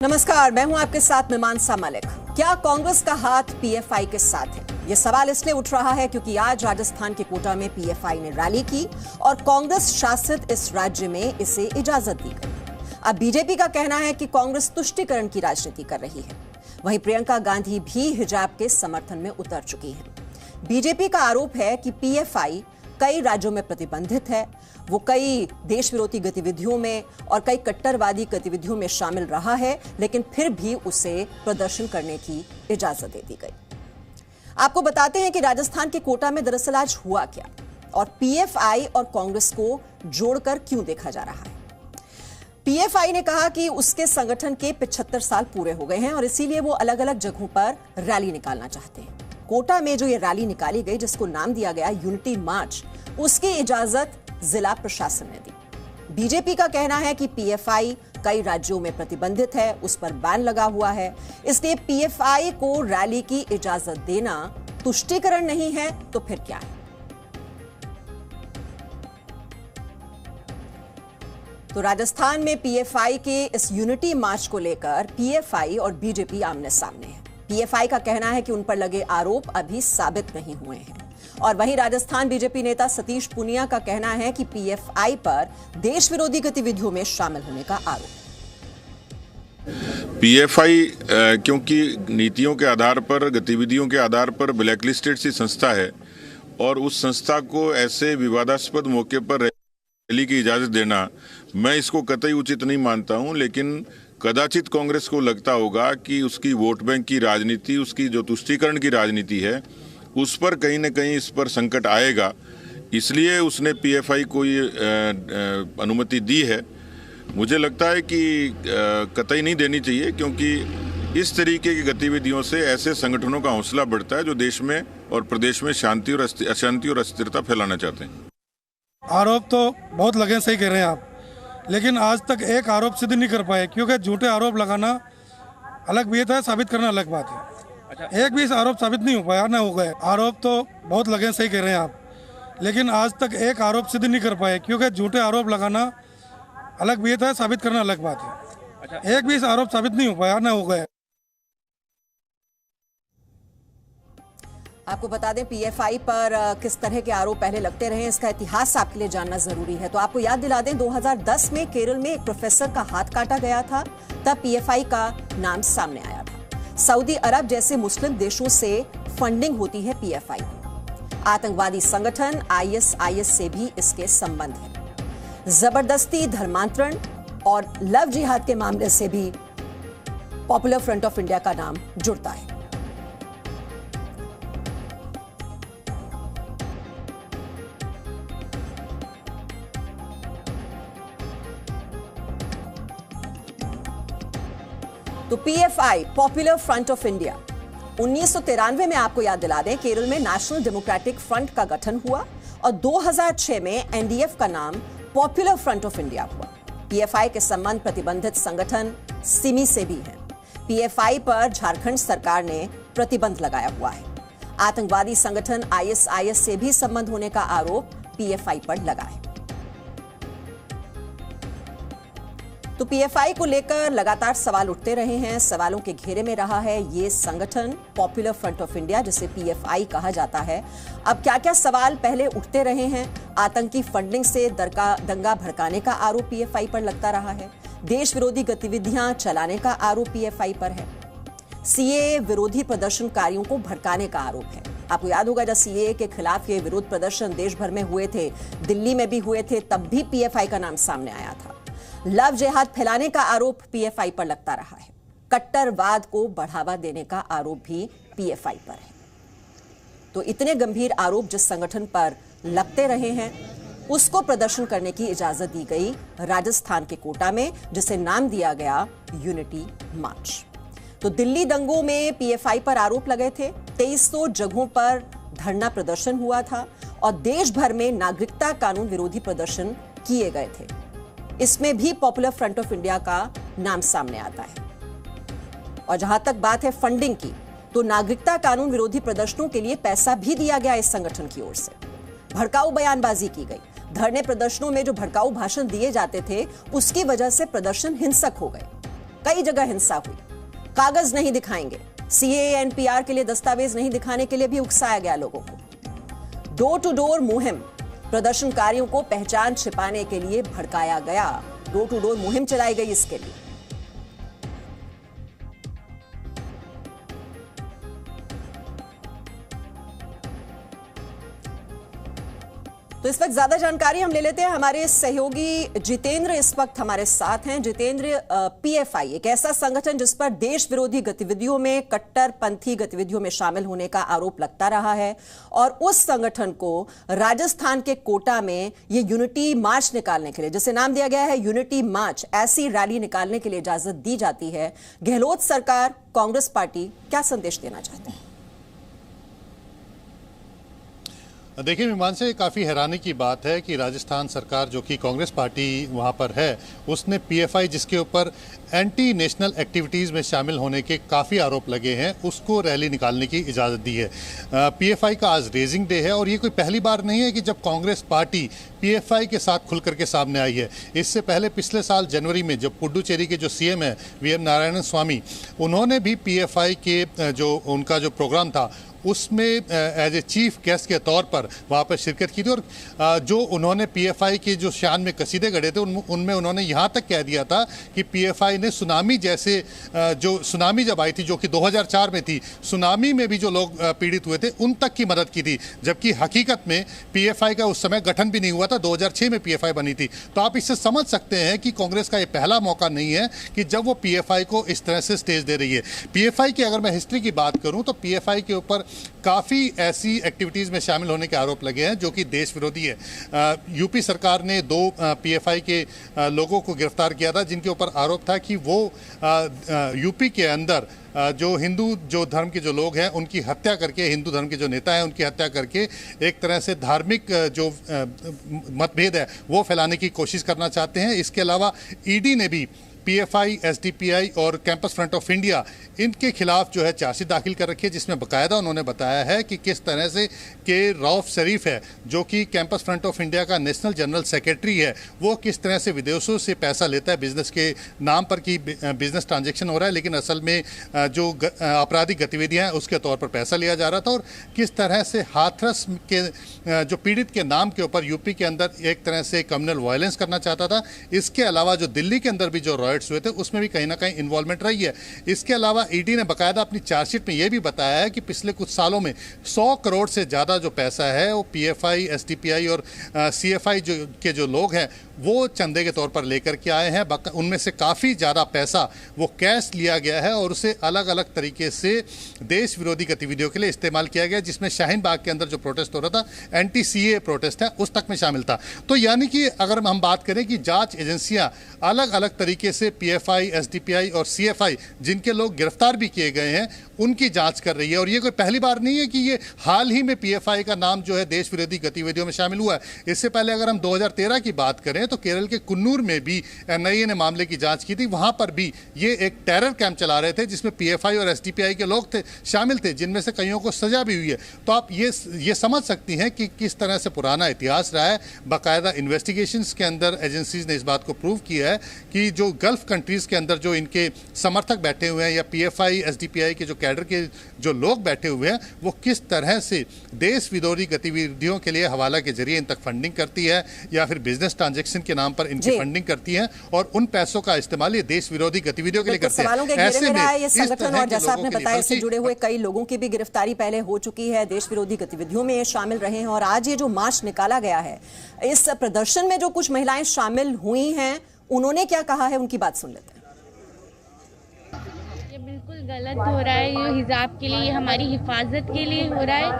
नमस्कार, मैं हूं आपके साथ मीमांसा मलिक। क्या कांग्रेस का हाथ पीएफआई के साथ है? यह सवाल इसलिए उठ रहा है क्योंकि आज राजस्थान के कोटा में पीएफआई ने रैली की और कांग्रेस शासित इस राज्य में इसे इजाजत दी गई। अब बीजेपी का कहना है कि कांग्रेस तुष्टीकरण की राजनीति कर रही है। वहीं प्रियंका गांधी भी हिजाब के समर्थन में उतर चुकी हैं। बीजेपी का आरोप है कि पीएफआई कई राज्यों में प्रतिबंधित है, वो कई देश विरोधी गतिविधियों में और कई कट्टरवादी गतिविधियों में शामिल रहा है, लेकिन फिर भी उसे प्रदर्शन करने की इजाजत दे दी गई। आपको बताते हैं कि राजस्थान के कोटा में दरअसल आज हुआ क्या और पीएफआई और कांग्रेस को जोड़कर क्यों देखा जा रहा है। पीएफआई ने कहा कि उसके संगठन के 75 साल पूरे हो गए हैं और इसीलिए वो अलग अलग जगहों पर रैली निकालना चाहते हैं। कोटा में जो ये रैली निकाली गई, जिसको नाम दिया गया यूनिटी मार्च, उसकी इजाजत जिला प्रशासन ने दी। बीजेपी का कहना है कि पीएफआई कई राज्यों में प्रतिबंधित है, उस पर बैन लगा हुआ है, इसलिए पीएफआई को रैली की इजाजत देना तुष्टीकरण नहीं है तो फिर क्या है। तो राजस्थान में पीएफआई के इस यूनिटी मार्च को लेकर पीएफआई और बीजेपी आमने सामने है। पीएफआई का कहना है कि उन पर लगे आरोप अभी साबित नहीं हुए हैं और वहीं राजस्थान बीजेपी नेता सतीश पूनिया का कहना है कि पीएफआई पर देश विरोधी गतिविधियों में शामिल होने का आरोप। पीएफआई क्योंकि नीतियों के आधार पर, गतिविधियों के आधार पर ब्लैकलिस्टेड सी संस्था है और उस संस्था को ऐसे विवादास्पद मौके पर रैली की इजाजत देना, मैं इसको कतई उचित नहीं मानता हूं। लेकिन कदाचित कांग्रेस को लगता होगा कि उसकी वोट बैंक की राजनीति, उसकी जो तुष्टीकरण की राजनीति है, उस पर कहीं न कहीं इस पर संकट आएगा, इसलिए उसने पीएफआई को ये अनुमति दी है। मुझे लगता है कि कतई नहीं देनी चाहिए, क्योंकि इस तरीके की गतिविधियों से ऐसे संगठनों का हौसला बढ़ता है जो देश में और प्रदेश में शांति और अशांति और अस्थिरता फैलाना चाहते हैं। आरोप तो बहुत लगे, सही कह रहे हैं आप, लेकिन आज तक एक आरोप सिद्ध नहीं कर पाए, क्योंकि झूठे आरोप लगाना अलग भी है, साबित करना अलग बात है। एक भी आरोप साबित नहीं हो पाया, ना हो गए। आरोप तो बहुत लगे, सही कह रहे हैं आप, लेकिन आज तक एक आरोप सिद्ध नहीं कर पाए, क्योंकि झूठे आरोप लगाना अलग भी है, साबित करना अलग बात है। एक भी आरोप साबित नहीं हो पाया, ना हो गए। आपको बता दें, पीएफआई पर किस तरह के आरोप पहले लगते रहे, इसका इतिहास आपके लिए जानना जरूरी है। तो आपको याद दिला दें, 2010 में केरल में एक प्रोफेसर का हाथ काटा गया था, तब पीएफआई का नाम सामने आया था। सऊदी अरब जैसे मुस्लिम देशों से फंडिंग होती है पीएफआई। आतंकवादी संगठन आईएसआईएस से भी इसके संबंध है। जबरदस्ती, धर्मांतरण और लव जिहाद के मामले से भी पॉपुलर फ्रंट ऑफ इंडिया का नाम जुड़ता है। तो PFI, popular front of India, 1993 में आपको याद दिला दें, केरल में नेशनल डेमोक्रेटिक फ्रंट का गठन हुआ और 2006 में एनडीएफ का नाम पॉपुलर फ्रंट ऑफ इंडिया हुआ। पीएफआई के संबंध प्रतिबंधित संगठन सिमी से भी हैं। पीएफआई पर झारखंड सरकार ने प्रतिबंध लगाया हुआ है। आतंकवादी संगठन आईएसआईएस से भी संबंध होने का आरोप पीएफआई पर लगा है। तो पीएफआई को लेकर लगातार सवाल उठते रहे हैं। सवालों के घेरे में रहा है ये संगठन पॉपुलर फ्रंट ऑफ इंडिया, जिसे पीएफआई कहा जाता है। अब क्या क्या सवाल पहले उठते रहे हैं। आतंकी फंडिंग से दंगा भड़काने का आरोप पीएफआई पर लगता रहा है। देश विरोधी गतिविधियां चलाने का आरोप पीएफआई पर है। सीएए विरोधी प्रदर्शनकारियों को भड़काने का आरोप है। आपको याद होगा, जब सीएए के खिलाफ ये विरोध प्रदर्शन देश भर में हुए थे, दिल्ली में भी हुए थे, तब भी पीएफआई का नाम सामने आया था। लव जिहाद फैलाने का आरोप पीएफआई पर लगता रहा है। कट्टरवाद को बढ़ावा देने का आरोप भी पीएफआई पर है। तो इतने गंभीर आरोप जिस संगठन पर लगते रहे हैं, उसको प्रदर्शन करने की इजाजत दी गई राजस्थान के कोटा में, जिसे नाम दिया गया यूनिटी मार्च। तो दिल्ली दंगों में पीएफआई पर आरोप लगे थे। 2300 जगहों पर धरना प्रदर्शन हुआ था और देश भर में नागरिकता कानून विरोधी प्रदर्शन किए गए थे। इसमें भी पॉपुलर फ्रंट ऑफ इंडिया का नाम सामने आता है। और जहां तक बात है फंडिंग की, तो नागरिकता कानून विरोधी प्रदर्शनों के लिए पैसा भी दिया गया इस संगठन की ओर से। भड़काऊ बयानबाजी की गई। धरने प्रदर्शनों में जो भड़काऊ भाषण दिए जाते थे, उसकी वजह से प्रदर्शन हिंसक हो गए। कई जगह हिंसा हुई, कागज नहीं दिखाएंगे, सीएए एनपीआर के लिए दस्तावेज नहीं दिखाने के लिए भी उकसाया गया लोगों को। डोर टू डोर मुहिम, प्रदर्शनकारियों को पहचान छिपाने के लिए भड़काया गया। डोर टू डोर मुहिम चलाई गई इसके लिए। तो इस वक्त ज्यादा जानकारी हम ले लेते हैं, हमारे सहयोगी जितेंद्र इस वक्त हमारे साथ हैं। जितेंद्र, पीएफआई एक ऐसा संगठन जिस पर देश विरोधी गतिविधियों में, कट्टरपंथी गतिविधियों में शामिल होने का आरोप लगता रहा है, और उस संगठन को राजस्थान के कोटा में ये यूनिटी मार्च निकालने के लिए, जिसे नाम दिया गया है यूनिटी मार्च, ऐसी रैली निकालने के लिए इजाजत दी जाती है। गहलोत सरकार, कांग्रेस पार्टी क्या संदेश देना चाहते हैं? देखिए मीमांसा, काफ़ी हैरानी की बात है कि राजस्थान सरकार, जो कि कांग्रेस पार्टी वहाँ पर है, उसने पीएफआई, जिसके ऊपर एंटी नेशनल एक्टिविटीज़ में शामिल होने के काफ़ी आरोप लगे हैं, उसको रैली निकालने की इजाज़त दी है। पीएफआई का आज रेजिंग डे है और ये कोई पहली बार नहीं है कि जब कांग्रेस पार्टी पीएफआई के साथ खुल करके सामने आई है। इससे पहले पिछले साल जनवरी में जब पुडुचेरी के जो सीएम है वीएम नारायण स्वामी, उन्होंने भी पीएफआई के जो उनका जो प्रोग्राम था उसमें एज ए चीफ गेस्ट के तौर पर वहाँ पर शिरकत की थी, और जो उन्होंने पीएफआई की जो शान में कसीदे गढ़े थे उनमें उन्होंने यहाँ तक कह दिया था कि पीएफआई ने सुनामी जैसे, जो सुनामी जब आई थी जो कि 2004 में थी, सुनामी में भी जो लोग पीड़ित हुए थे उन तक की मदद की थी, जबकि हकीकत में पीएफआई का उस समय गठन भी नहीं हुआ था, 2006 में पीएफआई बनी थी। तो आप इससे समझ सकते हैं कि कांग्रेस का ये पहला मौका नहीं है कि जब वो पीएफआई को इस तरह से स्टेज दे रही है। पीएफआई की अगर मैं हिस्ट्री की बात करूँ तो पीएफआई के ऊपर काफ़ी ऐसी एक्टिविटीज़ में शामिल होने के आरोप लगे हैं जो कि देश विरोधी है। यूपी सरकार ने 2 पीएफआई के लोगों को गिरफ्तार किया था, जिनके ऊपर आरोप था कि वो यूपी के अंदर जो हिंदू जो धर्म के जो लोग हैं उनकी हत्या करके, हिंदू धर्म के जो नेता हैं उनकी हत्या करके एक तरह से धार्मिक जो मतभेद है वो फैलाने की कोशिश करना चाहते हैं। इसके अलावा ईडी ने भी पीएफआई, एसडीपीआई और कैंपस फ्रंट ऑफ इंडिया, इनके खिलाफ जो है चार्जशीट दाखिल कर रखी है, जिसमें बाकायदा उन्होंने बताया है कि किस तरह से के रऊफ शरीफ है, जो कि कैंपस फ्रंट ऑफ इंडिया का नेशनल जनरल सेक्रेटरी है, वो किस तरह से विदेशों से पैसा लेता है बिजनेस के नाम पर, कि बिजनेस ट्रांजैक्शन हो रहा है लेकिन असल में जो आपराधिक गतिविधियाँ हैं उसके तौर पर पैसा लिया जा रहा था, और किस तरह से हाथरस के जो पीड़ित के नाम के ऊपर यूपी के अंदर एक तरह से कम्युनल वायलेंस करना चाहता था। इसके अलावा जो दिल्ली के अंदर भी जो हुए थे उसमें भी कहीं ना कहीं इन्वॉल्वमेंट रही है। इसके अलावा ईडी ने बाकायदा अपनी चार्जशीट में यह भी बताया है कि पिछले कुछ सालों में 100 करोड़ से ज़्यादा जो पैसा है वो पीएफआई, एसडीपीआई और सीएफआई के जो लोग हैं वो चंदे के तौर पर लेकर के आए हैं। उनमें से काफ़ी ज़्यादा पैसा वो कैश लिया गया है और उसे अलग अलग तरीके से देश विरोधी गतिविधियों के लिए इस्तेमाल किया गया, जिसमें शाहीन बाग के अंदर जो प्रोटेस्ट हो रहा था, एंटी सीए प्रोटेस्ट है, उस तक में शामिल था। तो यानी कि अगर हम बात करें कि जांच एजेंसियां अलग अलग तरीके से पीएफआई, एसडीपीआई और सीएफआई, जिनके लोग गिरफ्तार भी किए गए हैं, उनकी जांच कर रही है। और ये कोई पहली बार नहीं है कि ये हाल ही में पीएफआई का नाम जो है देश विरोधी गतिविधियों में शामिल हुआ है। इससे पहले अगर हम 2013 की बात करें तो केरल के कुन्नूर में भी एनआईए ने मामले की जांच की थी। वहां पर भी ये एक टेरर कैंप चला रहे थे जिसमें पीएफआई और एसडीपीआई के लोग थे, शामिल थे, जिनमें से कईयों को सजा भी हुई है। तो आप ये समझ सकती हैं कि किस तरह से पुराना इतिहास रहा है। बाकायदा इन्वेस्टिगेशंस के अंदर एजेंसीज ने इस बात को प्रूव किया है कि जो गल्फ कंट्रीज के अंदर जो इनके समर्थक बैठे हुए हैं या पीएफआई, एसडीपीआई के जो कैडर के जो लोग बैठे हुए हैं, वो किस तरह से देश विरोधी गतिविधियों के लिए हवाला के जरिए इन तक फंडिंग करती है या फिर बिजनेस ट्रांजैक्शन के नाम पर इनकी फंडिंग करती है, और उन पैसों का इस्तेमाल ये देश विरोधी गतिविधियों के लिए करते हैं। ऐसे में ये संगठन, और जैसा आपने बताया, इससे जुड़े हुए कई लोगों की भी गिरफ्तारी पहले हो चुकी है, देश विरोधी गतिविधियों में शामिल रहे हैं। और आज ये जो मार्च निकाला गया है, इस प्रदर्शन में जो कुछ महिलाएं शामिल हुई हैं, उन्होंने क्या कहा है, उनकी बात सुन लेते हैं। बिल्कुल गलत हो रहा है, ये हिजाब के लिए, हमारी हिफाजत के लिए हो रहा है,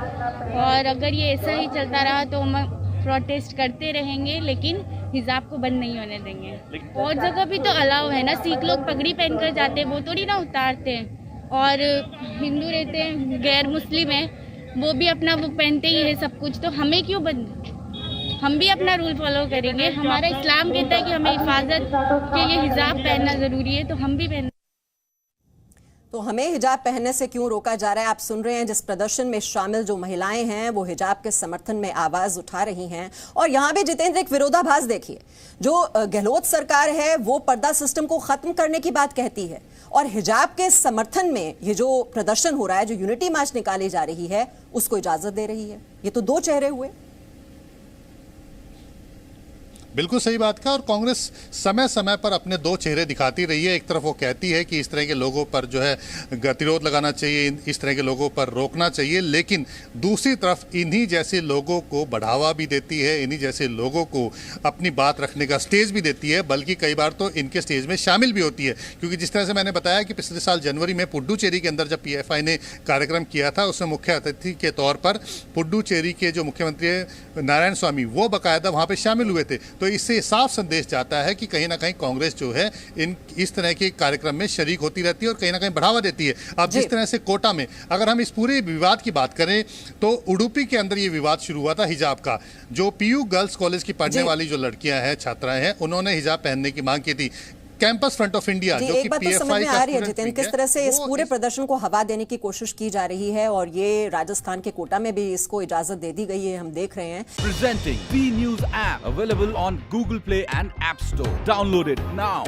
और अगर ये ऐसा ही चलता रहा तो हम प्रोटेस्ट करते रहेंगे, लेकिन हिजाब को बंद नहीं होने देंगे। और जगह भी तो अलाउ है ना, सिख लोग पगड़ी पहनकर जाते हैं, वो थोड़ी ना उतारते हैं, और हिंदू रहते हैं, गैर मुस्लिम है, वो भी अपना वो पहनते ही है सब कुछ, तो हमें क्यों बंद? हम भी अपना रूल फॉलो करेंगे। हमारा इस्लाम कहता है कि हमें हिफाजत के लिए हिजाब पहनना ज़रूरी है, तो हम भी पहन। तो हमें हिजाब पहनने से क्यों रोका जा रहा है? आप सुन रहे हैं जिस प्रदर्शन में शामिल जो महिलाएं हैं वो हिजाब के समर्थन में आवाज उठा रही हैं। और यहां भी जितेंद्र एक विरोधाभास देखिए, जो गहलोत सरकार है वो पर्दा सिस्टम को खत्म करने की बात कहती है और हिजाब के समर्थन में ये जो प्रदर्शन हो रहा है, जो यूनिटी मार्च निकाली जा रही है, उसको इजाजत दे रही है। ये तो दो चेहरे हुए। बिल्कुल सही बात का। और कांग्रेस समय समय पर अपने दो चेहरे दिखाती रही है। एक तरफ वो कहती है कि इस तरह के लोगों पर जो है गतिरोध लगाना चाहिए, इस तरह के लोगों पर रोकना चाहिए, लेकिन दूसरी तरफ इन्हीं जैसे लोगों को बढ़ावा भी देती है, इन्हीं जैसे लोगों को अपनी बात रखने का स्टेज भी देती है, बल्कि कई बार तो इनके स्टेज में शामिल भी होती है। क्योंकि जिस तरह से मैंने बताया कि पिछले साल जनवरी में पुडुचेरी के अंदर जब PFI ने कार्यक्रम किया था, उसमें मुख्य अतिथि के तौर पर पुडुचेरी के जो मुख्यमंत्री नारायण स्वामी वो बाकायदा वहाँ पर शामिल हुए थे। तो इससे साफ संदेश जाता है कि कहीं ना कहीं कांग्रेस जो है इस तरह के कार्यक्रम में शरीक होती रहती है और कहीं ना कहीं बढ़ावा देती है। अब जिस तरह से कोटा में अगर हम इस पूरे विवाद की बात करें तो उडुपी के अंदर ये विवाद शुरू हुआ था हिजाब का। जो PU गर्ल्स कॉलेज की पढ़ने वाली जो लड़कियां हैं, छात्राएं हैं, उन्होंने हिजाब पहनने की मांग की थी। कैंपस फ्रंट ऑफ इंडिया जो कि PFI समझ में आ रही है जितेंद्र, किस तरह से इस पूरे इस प्रदर्शन को हवा देने की कोशिश की जा रही है और ये राजस्थान के कोटा में भी इसको इजाजत दे दी गई है, हम देख रहे हैं। Presenting V News app available on Google Play and App Store. Download it now.